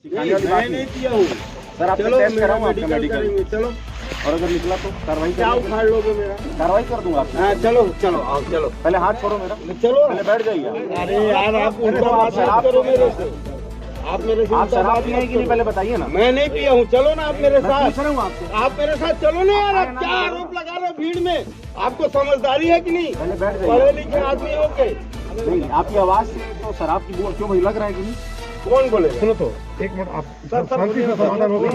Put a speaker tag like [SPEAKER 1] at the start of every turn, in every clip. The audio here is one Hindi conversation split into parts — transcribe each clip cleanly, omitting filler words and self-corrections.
[SPEAKER 1] मैं नहीं किया हूँ
[SPEAKER 2] सर। आपका
[SPEAKER 1] चलो
[SPEAKER 2] टेस्ट
[SPEAKER 1] मेरा
[SPEAKER 2] कराऊं आपका
[SPEAKER 1] मेडिकल करेंगे। चलो
[SPEAKER 2] और अगर निकला तो कार्रवाई
[SPEAKER 1] क्या उखाड़ लोगे मेरा?
[SPEAKER 2] कार्रवाई कर दूंगा आपको।
[SPEAKER 1] हाँ चलो चलो आओ चलो।
[SPEAKER 2] पहले हाथ छोड़ो मेरा,
[SPEAKER 1] चलो
[SPEAKER 2] पहले बैठ जाइए।
[SPEAKER 1] अरे यार आप उल्टा बात मत करो मेरे से। आप मेरे से
[SPEAKER 2] आप
[SPEAKER 1] उल्टा
[SPEAKER 2] शराब
[SPEAKER 1] बात
[SPEAKER 2] पिए
[SPEAKER 1] मत
[SPEAKER 2] कि नहीं
[SPEAKER 1] करो।
[SPEAKER 2] पहले बताइए ना।
[SPEAKER 1] मैं नहीं पिया हूँ। चलो ना आप मेरे
[SPEAKER 2] मैं
[SPEAKER 1] साथ।
[SPEAKER 2] पूछ रहा हूँ आपसे।
[SPEAKER 1] आप मेरे साथ चलो ना यार। आप क्या आरोप लगा रहे हो भीड़ में? आपको समझदारी है कि नहीं?
[SPEAKER 2] पहले बैठ
[SPEAKER 1] पढ़े
[SPEAKER 2] जाइए।
[SPEAKER 1] लिखे आदमी हो के?
[SPEAKER 2] नहीं, आपकी आवाज से तो शराब की बोल क्यों लग रहा है कि नहीं?
[SPEAKER 1] कौन बोले?
[SPEAKER 3] सुनो तो एक मिनट आप
[SPEAKER 1] सर
[SPEAKER 3] शांति से समाधान हो गई।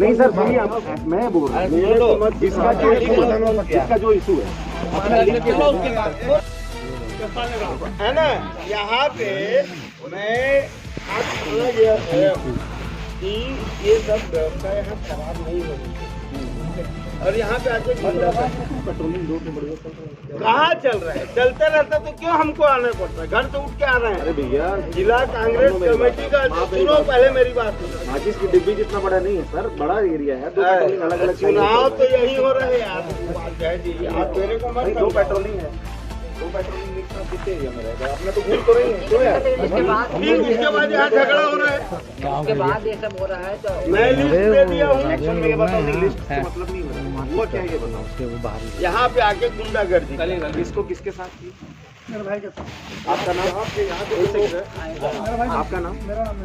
[SPEAKER 2] नहीं सर सुनिए, मैं बोल रहा हूँ जिसका जो इशू है
[SPEAKER 1] है ना, यहाँ पे मैं आज बोला गया है कि ये सब व्यवस्था यहाँ खराब नहीं होनी चाहिए। और यहाँ पे आके
[SPEAKER 2] पेट्रोलिंग रोड पे बढ़िया चल रहा है।
[SPEAKER 1] कहाँ चल रहा है? चलते रहता तो क्यों हमको आना पड़ता है? घर से उठ के आ रहे
[SPEAKER 2] अरे
[SPEAKER 1] हैं।
[SPEAKER 2] भैया,
[SPEAKER 1] जिला कांग्रेस कमेटी का सुनो पहले मेरी बात सुनो।
[SPEAKER 2] माचिस की डिब्बी जितना बड़ा नहीं है सर, बड़ा एरिया है। दो पेट्रोलिंग अलग अलग
[SPEAKER 1] चुनाव तो यही हो रहे हैं यार। बात है जी, आप मेरे को मत
[SPEAKER 2] दो पेट्रोलिंग है, दो पेट्रोलिंग मिक्स में कितने एरिया में रहेगा? आपने तो भूल तो रही है क्यों यार?
[SPEAKER 1] फिर उसके बाद यहाँ झगड़ा हो रहा है।
[SPEAKER 4] उसके बाद ये सब हो रहा है तो
[SPEAKER 1] मैं लिस्ट दे दिया हूँ।
[SPEAKER 2] एक्शन में ये बताओ, नहीं लिस्ट से मतलब नहीं है। वो क्या है ये बताओ।
[SPEAKER 1] यहाँ पे आके गुंडागर्दी
[SPEAKER 2] इसको किसके साथ की?
[SPEAKER 3] मेरे भाई के साथ।
[SPEAKER 2] आपका नाम? आपका नाम?
[SPEAKER 3] मेरा नाम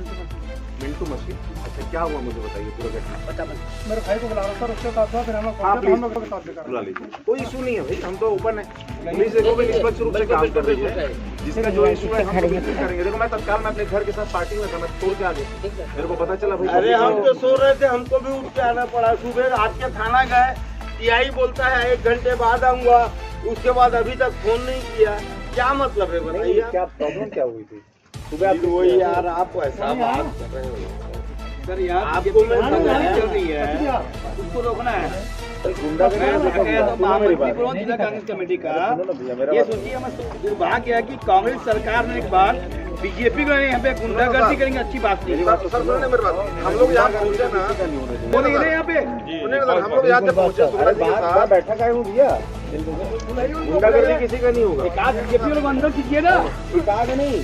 [SPEAKER 2] मिंटू मछली। अच्छा क्या हुआ मुझे बताइए पूरा घटना।
[SPEAKER 3] मेरे भाई को बुला रहा था, उसके साथ हुआ, फिर हम लोग
[SPEAKER 2] हाँ,
[SPEAKER 3] पहुंचे, तो हम लोग के साथ भी कर
[SPEAKER 2] बुला लीजिए, कोई इशू नहीं है भाई, हम तो ओपन है। पुलिस देखो भी निष्पक्ष रूप से काम कर रही है। जिसका जो इशू है हम तो बिल्कुल करेंगे। देखो मैं तत्काल में अपने घर के साथ पार्टी में था, मैं तोड़ के आ गया, मेरे को पता चला भाई।
[SPEAKER 1] अरे हम तो सो रहे थे, हमको भी उठ के आना पड़ा। सुबह रात के थाना गए, टीआई बोलता है 1 घंटे बाद आऊंगा, उसके बाद अभी तक फोन नहीं किया। क्या मतलब है बताइए?
[SPEAKER 2] क्या प्रॉब्लम क्या हुई थी सुबह? आप
[SPEAKER 1] वही यार, आप ऐसा बात कर रहे हो सर यार। आपको मैं चल रही है, उसको रोकना है। जिला कांग्रेस कमेटी का ये सोचिए, हमें दुर्भाग्य है कि कांग्रेस सरकार ने एक बार बीजेपी को यहाँ पे गुंडागर्दी करेंगे, अच्छी बात नहीं।
[SPEAKER 5] सर सुनिए मेरी बात, हम लोग यहाँ पहुँचे ना,
[SPEAKER 1] वो नहीं रहे यहाँ पे।
[SPEAKER 5] सुनिए ना सर, हम लोग यहाँ जब पहुँचे सुब्रत जी के साथ,
[SPEAKER 2] बैठा का हूँ भैया, गुंडागर्दी किसी का नहीं होगा।
[SPEAKER 1] एकाध बीजेपी लोग अंदर कीजिए ना,
[SPEAKER 2] एकाध नहीं,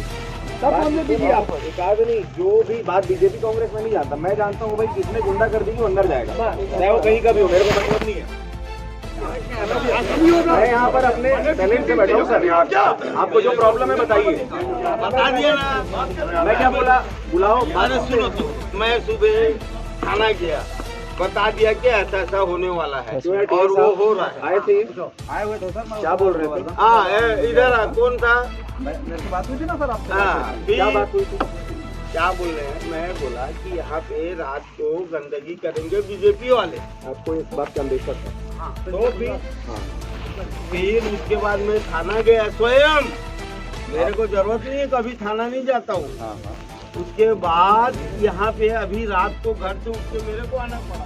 [SPEAKER 1] सब अंदर कीजिए आप।
[SPEAKER 2] एकाध नहीं, जो भी बात बीजेपी कांग्रेस में नहीं जाता, मैं जानता हूँ भाई किसने गुंडागर्दी की, वो अंदर जाएगा, चाहे वो कहीं का भी हो, मेरे को मतलब नहीं है। मैं यहाँ पर अपने टैलेंट से बैठा हूँ सर। आपको जो प्रॉब्लम है बताइए।
[SPEAKER 1] बता दिया ना।
[SPEAKER 2] मैं क्या बोला, बुलाओ।
[SPEAKER 1] अरे सुनो तो, मैं सुबह थाना गया, बता दिया कि ऐसा ऐसा होने वाला है और वो हो रहा है।
[SPEAKER 2] आए थे,
[SPEAKER 3] आए हुए थे सर।
[SPEAKER 2] क्या बोल रहे थे?
[SPEAKER 1] हाँ इधर आ, कौन था?
[SPEAKER 3] मेरे से बात हुई थी ना सर आपसे।
[SPEAKER 1] हाँ
[SPEAKER 2] क्या
[SPEAKER 1] फिर
[SPEAKER 2] बात हुई थी?
[SPEAKER 1] क्या बोल रहे हैं? मैं बोला कि यहाँ पे रात को गंदगी करेंगे बीजेपी वाले।
[SPEAKER 2] आपको इस बात का अंदेशा था?
[SPEAKER 1] तो फिर उसके बाद मैं थाना गया स्वयं। मेरे को जरूरत नहीं है, कभी थाना नहीं जाता हूँ।
[SPEAKER 2] हाँ हाँ।
[SPEAKER 1] उसके बाद यहाँ पे अभी रात को घर से उठ के मेरे को आना पड़ा।